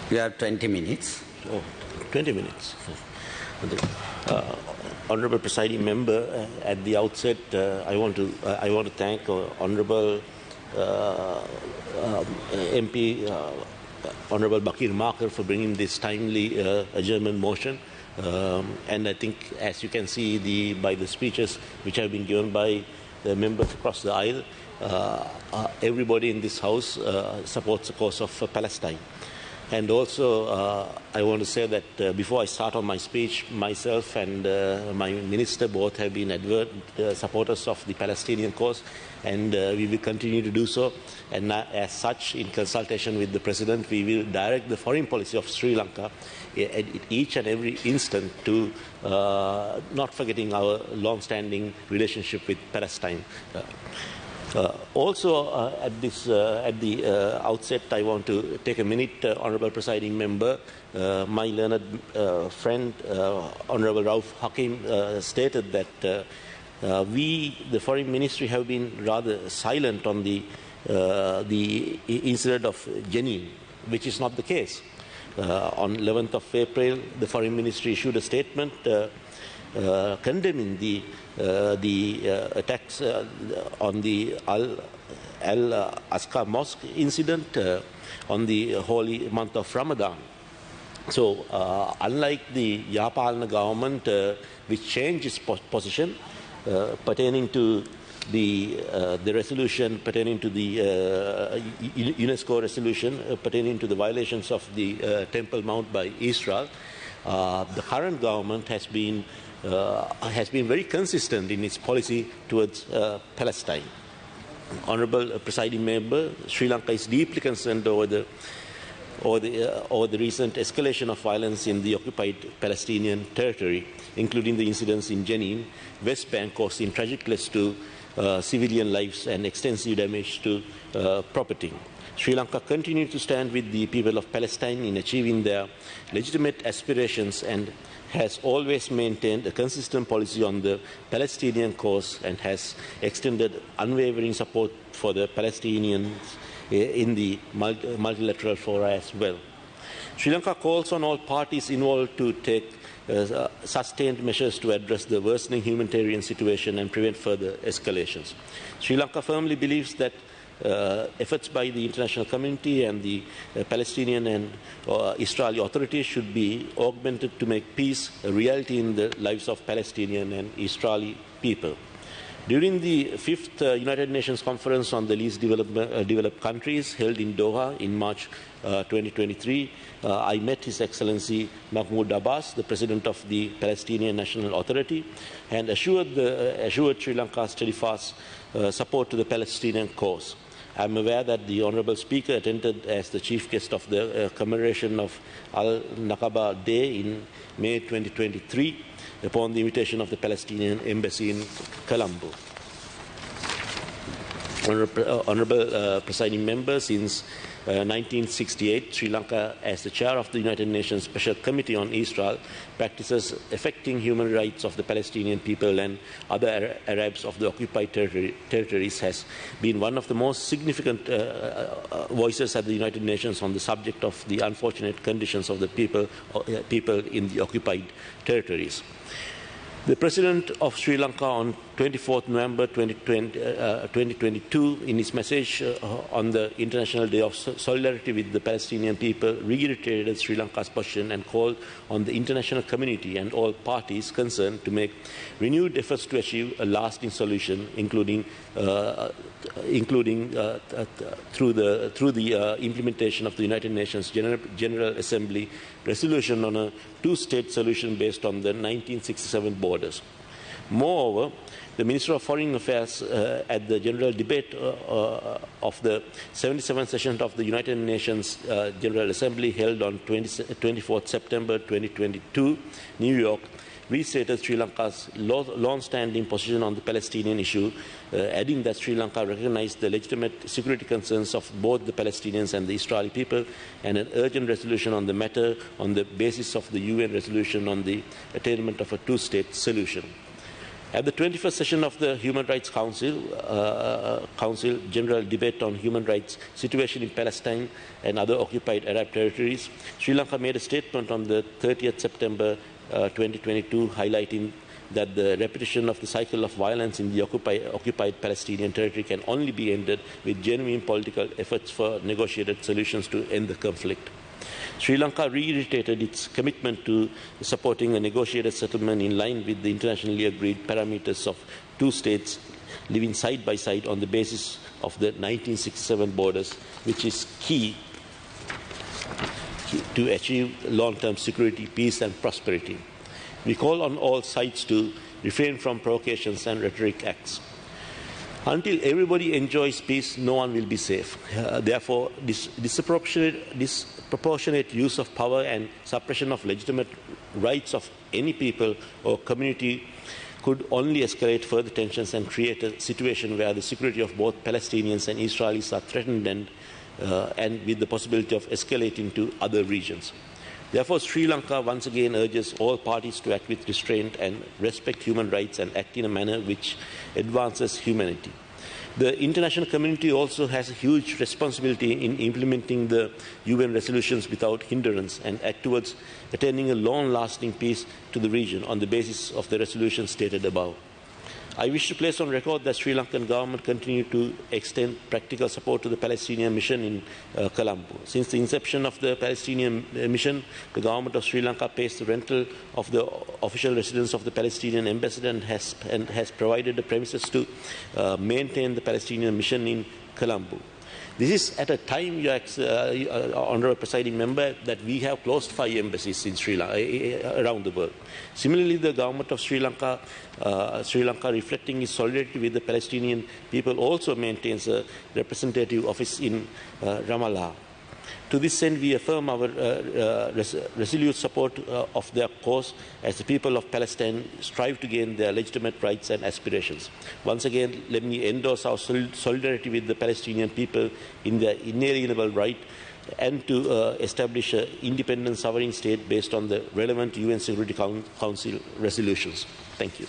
You have 20 minutes. Oh, 20 minutes. Honourable Presiding Member, at the outset, I want to thank Honourable MP, Honourable Bakir Marker, for bringing this timely adjournment motion. And I think, as you can see by the speeches which have been given by the members across the aisle, everybody in this House supports the cause of Palestine. And also, I want to say that before I start on my speech, myself and my minister both have been supporters of the Palestinian cause, and we will continue to do so. And as such, in consultation with the President, we will direct the foreign policy of Sri Lanka at each and every instant to not forgetting our long-standing relationship with Palestine. Also, at the outset, I want to take a minute, Honourable Presiding Member. My learned friend, Honourable Rauf Hakim, stated that the Foreign Ministry, have been rather silent on the incident of Jenin, which is not the case. On 11th of April, the Foreign Ministry issued a statement condemning the attacks on the Al-Aqsa Mosque incident on the holy month of Ramadan. So, unlike the Yapalna government, which changed its position pertaining to the resolution pertaining to the UNESCO resolution pertaining to the violations of the Temple Mount by Israel, the current government has been very consistent in its policy towards Palestine. Honourable Presiding Member, Sri Lanka is deeply concerned over the recent escalation of violence in the occupied Palestinian territory, including the incidents in Jenin, West Bank, causing tragic loss to civilian lives and extensive damage to property. Sri Lanka continues to stand with the people of Palestine in achieving their legitimate aspirations and has always maintained a consistent policy on the Palestinian cause and has extended unwavering support for the Palestinians in the multilateral fora as well. Sri Lanka calls on all parties involved to take sustained measures to address the worsening humanitarian situation and prevent further escalations. Sri Lanka firmly believes that efforts by the international community and the Palestinian and Israeli authorities should be augmented to make peace a reality in the lives of Palestinian and Israeli people. During the 5th United Nations Conference on the Least Developed Countries held in Doha in March 2023, I met His Excellency Mahmoud Abbas, the President of the Palestinian National Authority, and assured Sri Lanka's steadfast support to the Palestinian cause. I am aware that the Honourable Speaker attended as the chief guest of the commemoration of Al-Naqaba Day in May 2023 upon the invitation of the Palestinian Embassy in Colombo. Honourable Presiding Member, since 1968, Sri Lanka, as the chair of the United Nations Special Committee on Israel, practices affecting human rights of the Palestinian people and other Arabs of the occupied territories, has been one of the most significant voices at the United Nations on the subject of the unfortunate conditions of the people in the occupied territories. The President of Sri Lanka on 24th November 2022, in his message on the International Day of Solidarity with the Palestinian people, reiterated Sri Lanka's position and called on the international community and all parties concerned to make renewed efforts to achieve a lasting solution, including through the implementation of the United Nations General Assembly resolution on a two-state solution based on the 1967 borders. Moreover, the Minister of Foreign Affairs at the General Debate of the 77th session of the United Nations General Assembly held on 24th September 2022, New York, restated Sri Lanka's long-standing position on the Palestinian issue, adding that Sri Lanka recognized the legitimate security concerns of both the Palestinians and the Israeli people, and an urgent resolution on the matter on the basis of the UN resolution on the attainment of a two-state solution. At the 21st session of the Human Rights Council, General Debate on Human Rights Situation in Palestine and Other Occupied Arab Territories, Sri Lanka made a statement on the 30th September 2022 highlighting that the repetition of the cycle of violence in the occupied Palestinian territory can only be ended with genuine political efforts for negotiated solutions to end the conflict. Sri Lanka reiterated its commitment to supporting a negotiated settlement in line with the internationally agreed parameters of two states living side by side on the basis of the 1967 borders, which is key to achieve long-term security, peace and prosperity. We call on all sides to refrain from provocations and rhetoric acts. Until everybody enjoys peace, no one will be safe. Therefore, disproportionate use of power and suppression of legitimate rights of any people or community could only escalate further tensions and create a situation where the security of both Palestinians and Israelis are threatened and with the possibility of escalating to other regions. Therefore, Sri Lanka once again urges all parties to act with restraint and respect human rights and act in a manner which advances humanity. The international community also has a huge responsibility in implementing the UN resolutions without hindrance and act towards attaining a long-lasting peace to the region on the basis of the resolutions stated above. I wish to place on record that Sri Lankan government continue to extend practical support to the Palestinian mission in Colombo. Since the inception of the Palestinian mission, the government of Sri Lanka pays the rental of the official residence of the Palestinian ambassador and has provided the premises to maintain the Palestinian mission in Colombo. This is at a time, Honourable Presiding Member, that we have closed 5 embassies in Sri Lanka around the world. Similarly, the government of Sri Lanka, reflecting its solidarity with the Palestinian people, also maintains a representative office in Ramallah. To this end, we affirm our resolute support of their cause as the people of Palestine strive to gain their legitimate rights and aspirations. Once again, let me endorse our solidarity with the Palestinian people in their inalienable right and to establish an independent sovereign state based on the relevant UN Security Council resolutions. Thank you.